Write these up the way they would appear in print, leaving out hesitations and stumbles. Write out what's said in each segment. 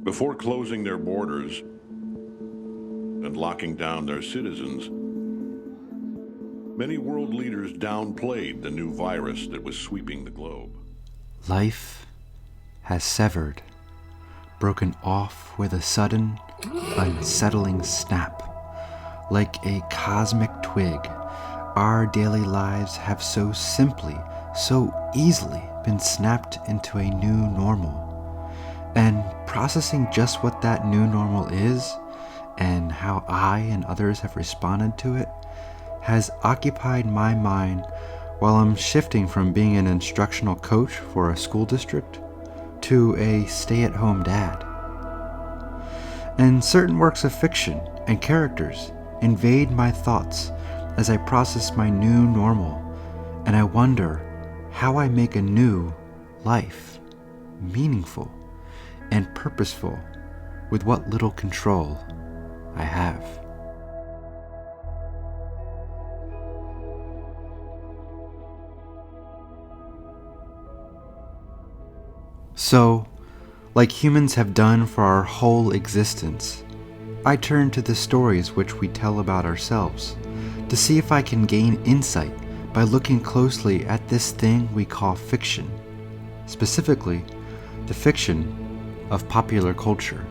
Before closing their borders and locking down their citizens, many world leaders downplayed the new virus that was sweeping the globe. Life has severed, broken off with a sudden, unsettling snap. Like a cosmic twig, our daily lives have so simply, so easily been snapped into a new normal. And processing just what that new normal is, and how I and others have responded to it, has occupied my mind while I'm shifting from being an instructional coach for a school district to a stay-at-home dad. And certain works of fiction and characters invade my thoughts as I process my new normal, and I wonder how I make a new life meaningful and purposeful with what little control I have. So, like humans have done for our whole existence, I turn to the stories which we tell about ourselves to see if I can gain insight by looking closely at this thing we call fiction, specifically the fiction of popular culture.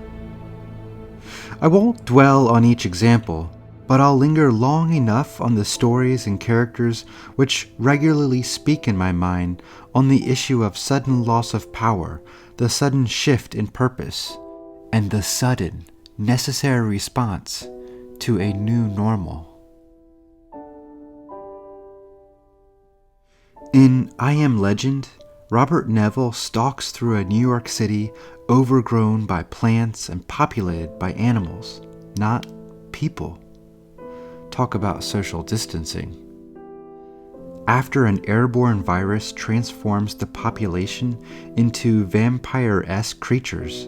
I won't dwell on each example, but I'll linger long enough on the stories and characters which regularly speak in my mind on the issue of sudden loss of power, the sudden shift in purpose, and the sudden, necessary response to a new normal. In I Am Legend, Robert Neville stalks through a New York City overgrown by plants and populated by animals, not people. Talk about social distancing. After an airborne virus transforms the population into vampire-esque creatures,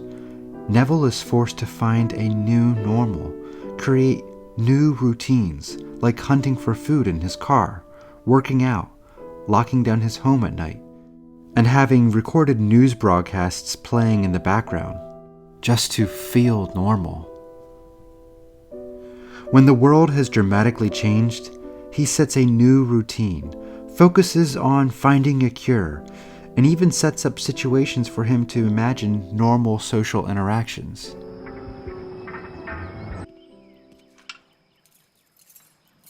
Neville is forced to find a new normal, create new routines like hunting for food in his car, working out, locking down his home at night, and having recorded news broadcasts playing in the background, just to feel normal. When the world has dramatically changed, he sets a new routine, focuses on finding a cure, and even sets up situations for him to imagine normal social interactions.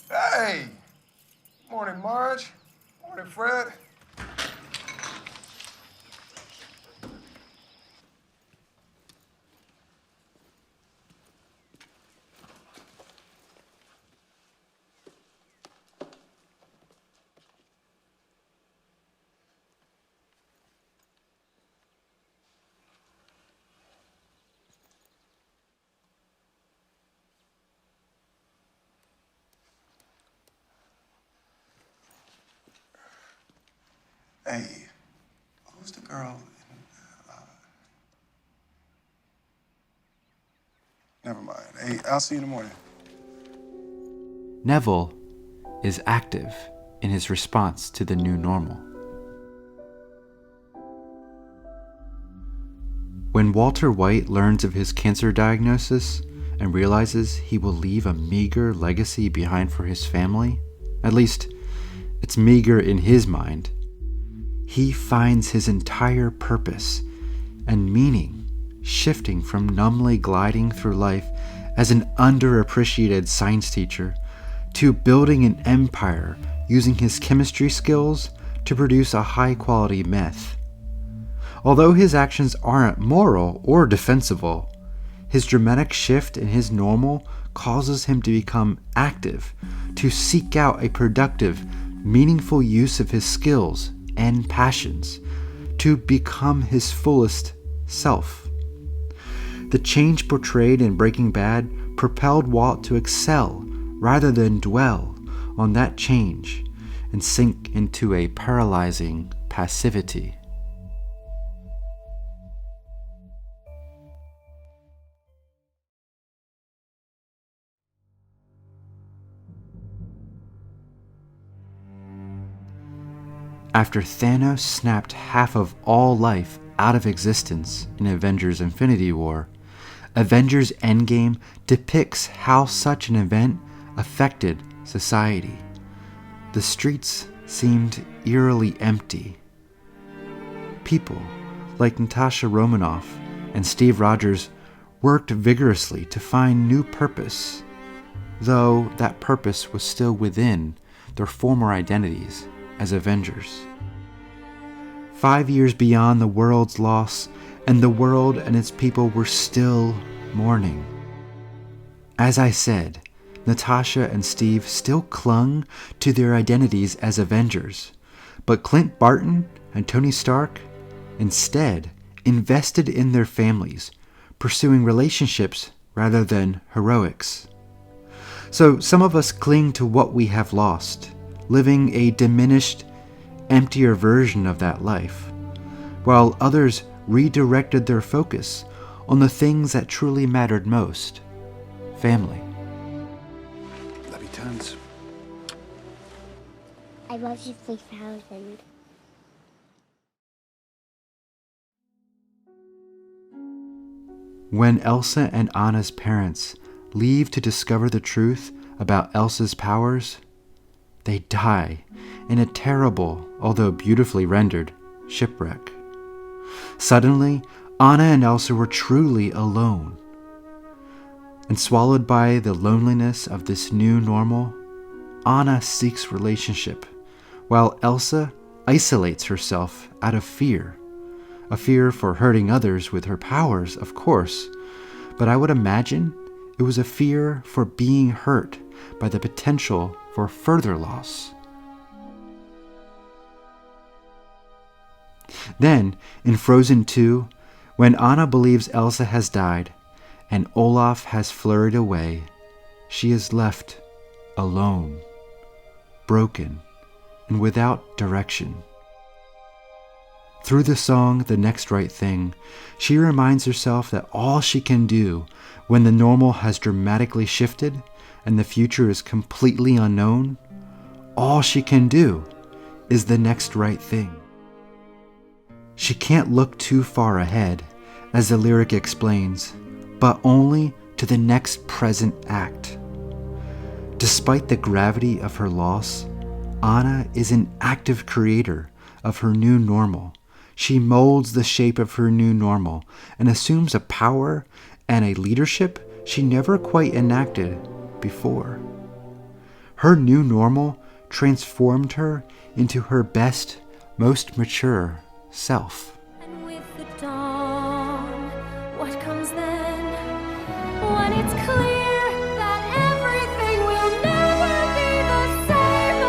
Hey! Morning, Marge. Morning, Fred. Hey, who's the girl in, never mind. Hey, I'll see you in the morning. Neville is active in his response to the new normal. When Walter White learns of his cancer diagnosis and realizes he will leave a meager legacy behind for his family, at least it's meager in his mind, he finds his entire purpose and meaning shifting from numbly gliding through life as an underappreciated science teacher to building an empire using his chemistry skills to produce a high-quality meth. Although his actions aren't moral or defensible, his dramatic shift in his normal causes him to become active, to seek out a productive, meaningful use of his skills and passions, to become his fullest self. The change portrayed in Breaking Bad propelled Walt to excel rather than dwell on that change and sink into a paralyzing passivity. After Thanos snapped half of all life out of existence in Avengers Infinity War, Avengers Endgame depicts how such an event affected society. The streets seemed eerily empty. People like Natasha Romanoff and Steve Rogers worked vigorously to find new purpose, though that purpose was still within their former identities as Avengers. 5 years beyond the world's loss, and the world and its people were still mourning. As I said, Natasha and Steve still clung to their identities as Avengers, but Clint Barton and Tony Stark instead invested in their families, pursuing relationships rather than heroics. So some of us cling to what we have lost, living a diminished, emptier version of that life, while others redirected their focus on the things that truly mattered most: family. Love you tons. I love you 3,000. When Elsa and Anna's parents leave to discover the truth about Elsa's powers, they die in a terrible, although beautifully rendered, shipwreck. Suddenly, Anna and Elsa were truly alone. And swallowed by the loneliness of this new normal, Anna seeks relationship, while Elsa isolates herself out of fear. A fear for hurting others with her powers, of course, but I would imagine it was a fear for being hurt by the potential for further loss. Then, in Frozen 2, when Anna believes Elsa has died and Olaf has flurried away, she is left alone, broken, and without direction. Through the song The Next Right Thing, she reminds herself that all she can do when the normal has dramatically shifted and the future is completely unknown, all she can do is the next right thing. She can't look too far ahead, as the lyric explains, but only to the next present act. Despite the gravity of her loss, Anna is an active creator of her new normal. She molds the shape of her new normal and assumes a power and a leadership she never quite enacted before. Her new normal transformed her into her best, most mature self. And with the dawn, what comes then? When it's clear that everything will never be the same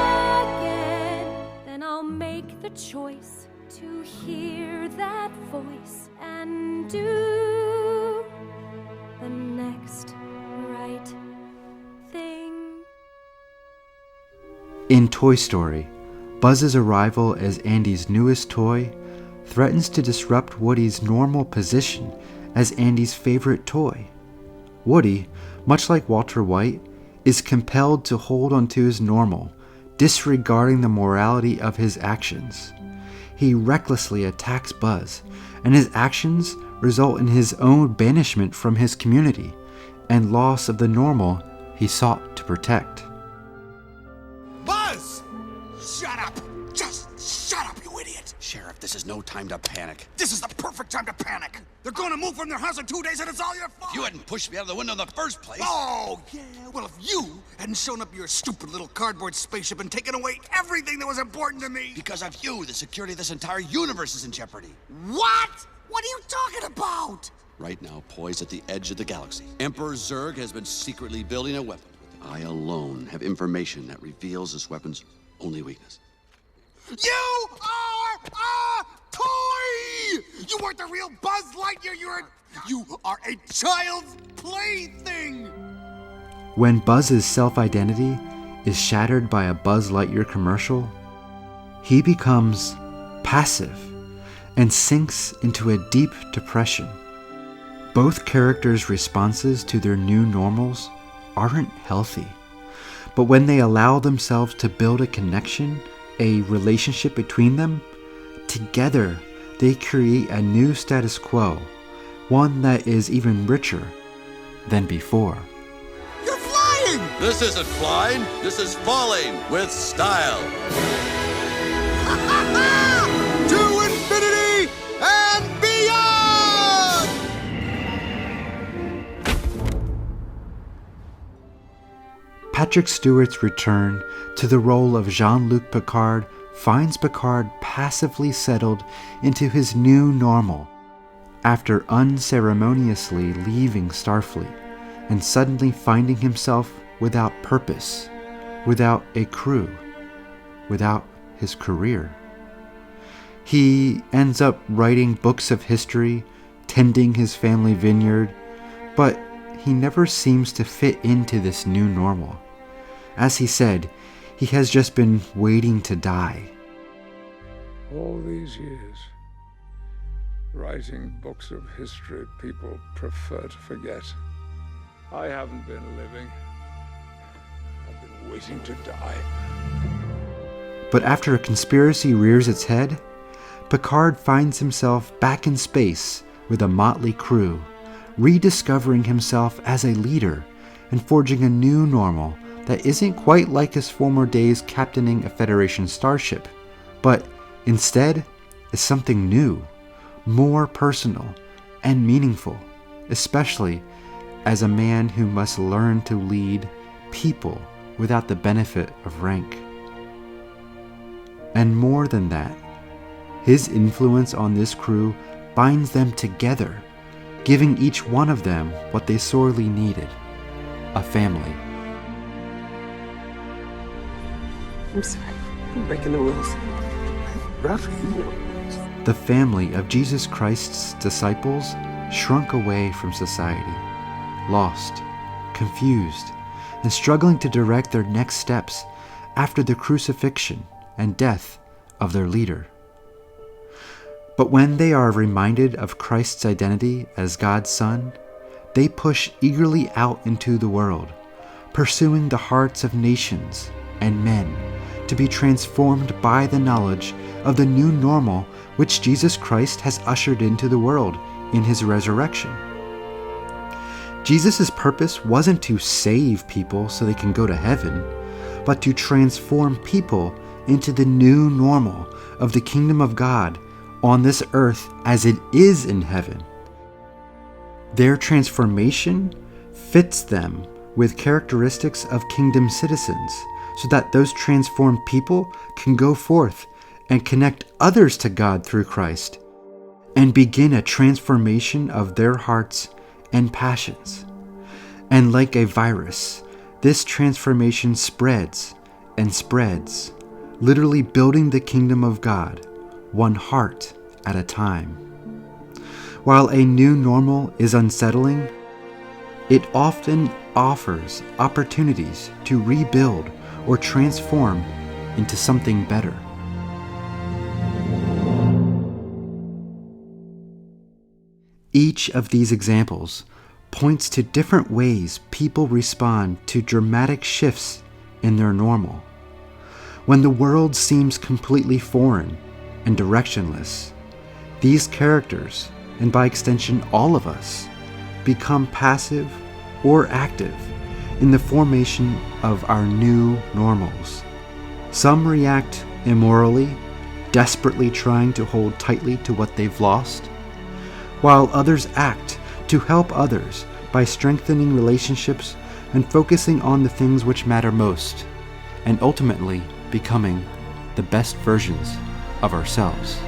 again, then I'll make the choice to hear that voice and do the next right thing. In Toy Story, Buzz's arrival as Andy's newest toy threatens to disrupt Woody's normal position as Andy's favorite toy. Woody, much like Walter White, is compelled to hold onto his normal, disregarding the morality of his actions. He recklessly attacks Buzz, and his actions result in his own banishment from his community and loss of the normal he sought to protect. Buzz! Shut up! Just shut up, you idiot! Sheriff, this is no time to panic. This is the perfect time to panic! They're gonna move from their house in 2 days and it's all your fault! You hadn't pushed me out of the window in the first place. Oh, yeah. Well, if you hadn't shown up your stupid little cardboard spaceship and taken away everything that was important to me... Because of you, the security of this entire universe is in jeopardy. What? What are you talking about? Right now, poised at the edge of the galaxy, Emperor Zurg has been secretly building a weapon. I alone have information that reveals this weapon's only weakness. You are a toy! You weren't the real Buzz Lightyear, you are a child's plaything! When Buzz's self-identity is shattered by a Buzz Lightyear commercial, he becomes passive and sinks into a deep depression. Both characters' responses to their new normals aren't healthy, but when they allow themselves to build a connection, a relationship between them, together they create a new status quo one that is even richer than before. You're flying! This isn't flying, this is falling with style. To infinity and beyond! Patrick Stewart's return to the role of Jean-Luc Picard finds Picard passively settled into his new normal after unceremoniously leaving Starfleet and suddenly finding himself without purpose, without a crew, without his career. He ends up writing books of history, tending his family vineyard, but he never seems to fit into this new normal. As he said, he has just been waiting to die. All these years, writing books of history people prefer to forget. I haven't been living. I've been waiting to die. But after a conspiracy rears its head, Picard finds himself back in space with a motley crew, rediscovering himself as a leader and forging a new normal that isn't quite like his former days captaining a Federation starship, but instead is something new, more personal and meaningful, especially as a man who must learn to lead people without the benefit of rank. And more than that, his influence on this crew binds them together, giving each one of them what they sorely needed, a family. I'm sorry. I'm breaking the rules. The family of Jesus Christ's disciples shrunk away from society, lost, confused, and struggling to direct their next steps after the crucifixion and death of their leader. But when they are reminded of Christ's identity as God's Son, they push eagerly out into the world, pursuing the hearts of nations and men to be transformed by the knowledge of the new normal which Jesus Christ has ushered into the world in his resurrection. Jesus' purpose wasn't to save people so they can go to heaven, but to transform people into the new normal of the kingdom of God on this earth as it is in heaven. Their transformation fits them with characteristics of kingdom citizens, so that those transformed people can go forth and connect others to God through Christ and begin a transformation of their hearts and passions. And like a virus, this transformation spreads and spreads, literally building the kingdom of God, one heart at a time. While a new normal is unsettling, it often offers opportunities to rebuild or transform into something better. Each of these examples points to different ways people respond to dramatic shifts in their normal. When the world seems completely foreign and directionless, these characters, and by extension all of us, become passive or active in the formation of our new normals. Some react immorally, desperately trying to hold tightly to what they've lost, while others act to help others by strengthening relationships and focusing on the things which matter most, and ultimately becoming the best versions of ourselves.